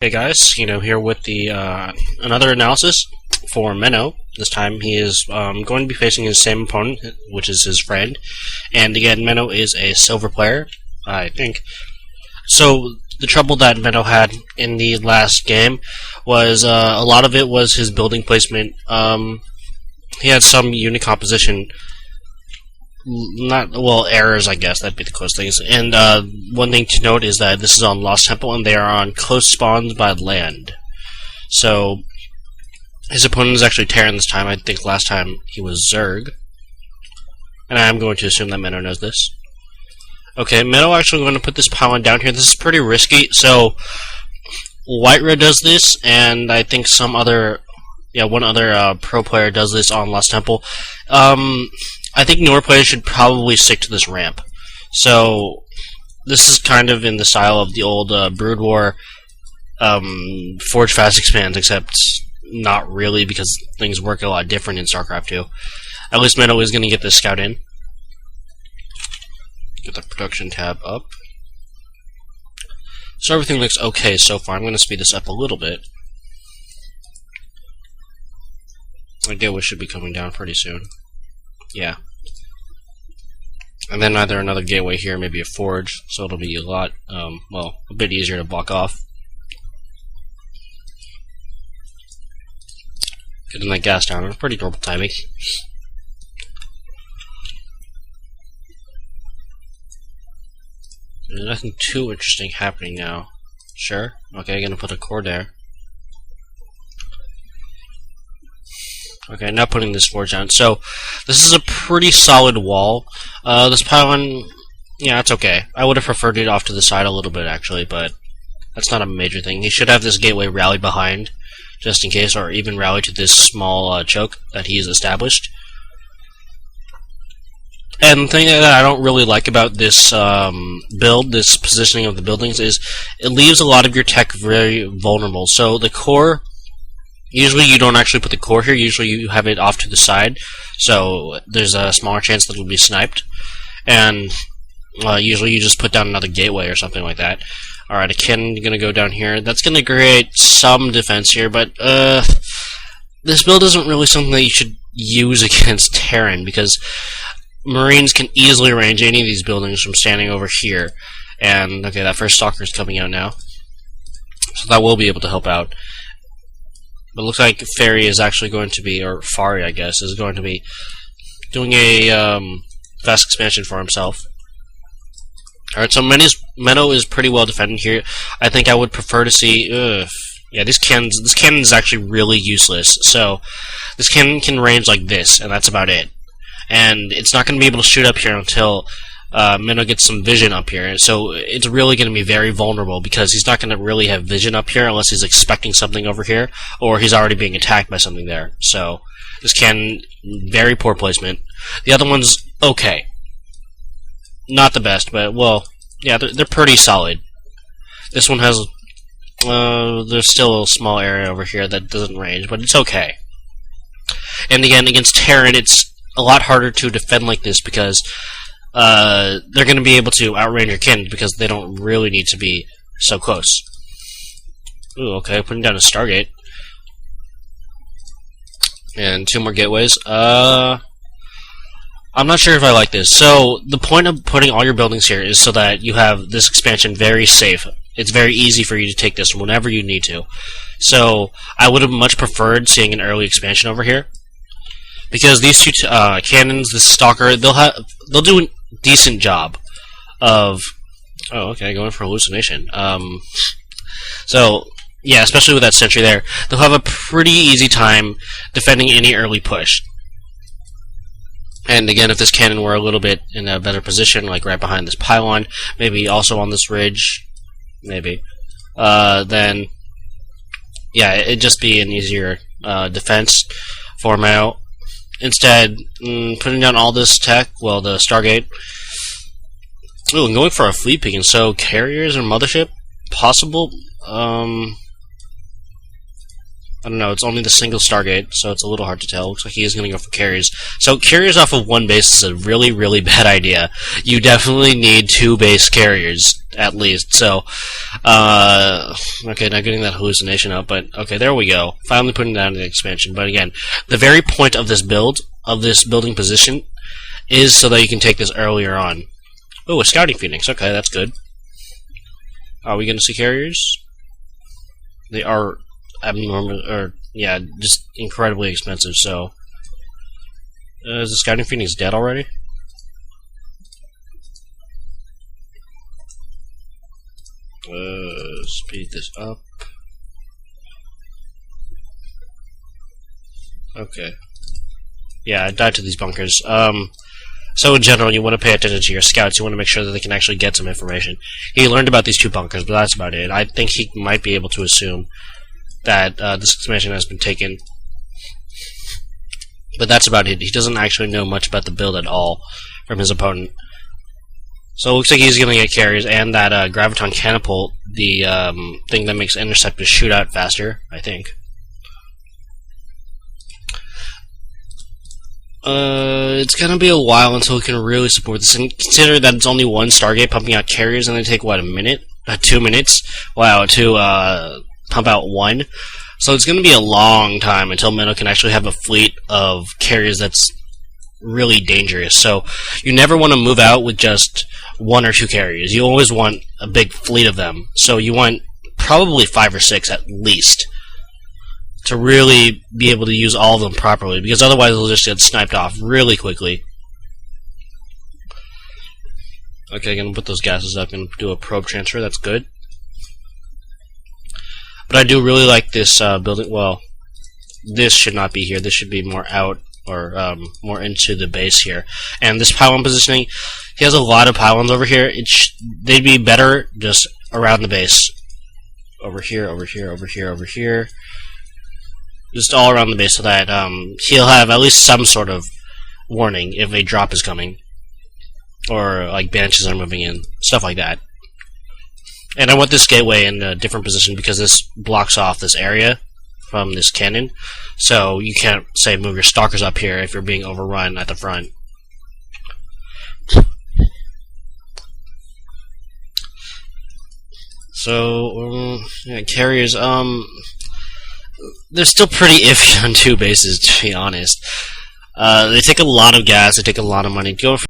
Hey guys, here with the another analysis for Menno. This time he is going to be facing his same opponent, which is his friend. And again, Menno is a silver player, I think. So the trouble that Menno had in the last game was a lot of it was his building placement. He had some unit composition. Errors, I guess, that'd be the close things. And one thing to note is that this is on Lost Temple, and they are on close spawns by land. So, his opponent is actually Terran this time. I think last time he was Zerg. And I'm going to assume that Menno knows this. Okay, Menno actually going to put this pylon down here. This is pretty risky, so White Red does this, and I think one other pro player does this on Lost Temple. I think newer players should probably stick to this ramp. So, this is kind of in the style of the old Brood War Forge Fast Expands, except not really, because things work a lot different in StarCraft 2. At least Menno is going to get this scout in. Get the production tab up. So everything looks okay so far. I'm going to speed this up a little bit. I get what should be coming down pretty soon. Yeah. And then either another gateway here, maybe a forge, so it'll be a lot, a bit easier to block off. Getting that gas down, pretty normal timing. There's nothing too interesting happening now. Sure? Okay, gonna put a core there. Okay, now putting this forge down. So, this is a pretty solid wall. This pylon, yeah, it's okay. I would have preferred it off to the side a little bit, actually, but that's not a major thing. He should have this gateway rally behind, just in case, or even rally to this small choke that he's established. And the thing that I don't really like about this build, this positioning of the buildings, is it leaves a lot of your tech very vulnerable. So, the core... Usually you don't actually put the core here, usually you have it off to the side, so there's a smaller chance that it'll be sniped. And usually you just put down another gateway or something like that. Alright, a cannon gonna go down here. That's gonna create some defense here, but this build isn't really something that you should use against Terran, because Marines can easily range any of these buildings from standing over here. And, okay, that first Stalker is coming out now. So that will be able to help out. But it looks like Fairy is actually going to be, or Fari, I guess, is going to be doing a fast expansion for himself. Alright, so Menno is pretty well defended here. I think I would prefer to see... yeah, this cannon is actually really useless. So, this cannon can range like this, and that's about it. And it's not going to be able to shoot up here until... Menno gets some vision up here, so it's really going to be very vulnerable because he's not going to really have vision up here unless he's expecting something over here, or he's already being attacked by something there. So, this cannon, very poor placement. The other one's okay. Not the best, but, well, yeah, they're pretty solid. This one has, there's still a small area over here that doesn't range, but it's okay. And again, against Terran, it's a lot harder to defend like this because they're going to be able to outrange your cannon because they don't really need to be so close. Ooh, okay, putting down a Stargate. And 2 more gateways. I'm not sure if I like this. So, the point of putting all your buildings here is so that you have this expansion very safe. It's very easy for you to take this whenever you need to. So, I would have much preferred seeing an early expansion over here. Because these two cannons, this Stalker, they'll do a decent job of... Oh, okay, going for hallucination. So, yeah, especially with that sentry there, they'll have a pretty easy time defending any early push. And again, if this cannon were a little bit in a better position, like right behind this pylon, maybe also on this ridge, maybe, then, yeah, it'd just be an easier defense for Menno. Instead, putting down all this tech, well, the Stargate. Ooh, and going for a fleet peek, and so carriers or mothership? Possible? I don't know, it's only the single Stargate, so it's a little hard to tell. Looks like he is going to go for carriers. So carriers off of one base is a really, really bad idea. You definitely need 2 base carriers at least. So, okay, not getting that hallucination up, but okay, there we go. Finally putting down the expansion. But again, the very point of this building position, is so that you can take this earlier on. Oh, a scouting phoenix. Okay, that's good. Are we going to see carriers? They are abnormal, or yeah, just incredibly expensive. So, is the scouting phoenix dead already? Speed this up. Okay. Yeah, I died to these bunkers. So in general, you want to pay attention to your scouts. You want to make sure that they can actually get some information. He learned about these 2 bunkers, but that's about it. I think he might be able to assume that this expansion has been taken. But that's about it. He doesn't actually know much about the build at all from his opponent. So it looks like he's going to get carries, and that graviton catapult, the thing that makes interceptors shoot out faster, I think. It's gonna be a while until we can really support this, and consider that it's only 1 Stargate pumping out carriers, and they take, what, a minute? 2 minutes? Wow, to pump out 1. So it's gonna be a long time until Menno can actually have a fleet of carriers that's really dangerous. So you never want to move out with just 1 or 2 carriers. You always want a big fleet of them. So you want probably 5 or 6 at least, to really be able to use all of them properly, because otherwise they'll just get sniped off really quickly. Okay, gonna put those gases up and do a probe transfer. That's good. But I do really like this building. Well, this should not be here. This should be more out, or more into the base here. And this pylon positioning, he has a lot of pylons over here. They'd be better just around the base. Over here, over here, over here, over here. Just all around the base, so that he'll have at least some sort of warning if a drop is coming, or like banshees are moving in, stuff like that. And I want this gateway in a different position because this blocks off this area from this cannon, so you can't, say, move your stalkers up here if you're being overrun at the front. So yeah, carriers, they're still pretty iffy on 2 bases, to be honest. They take a lot of gas, they take a lot of money. Going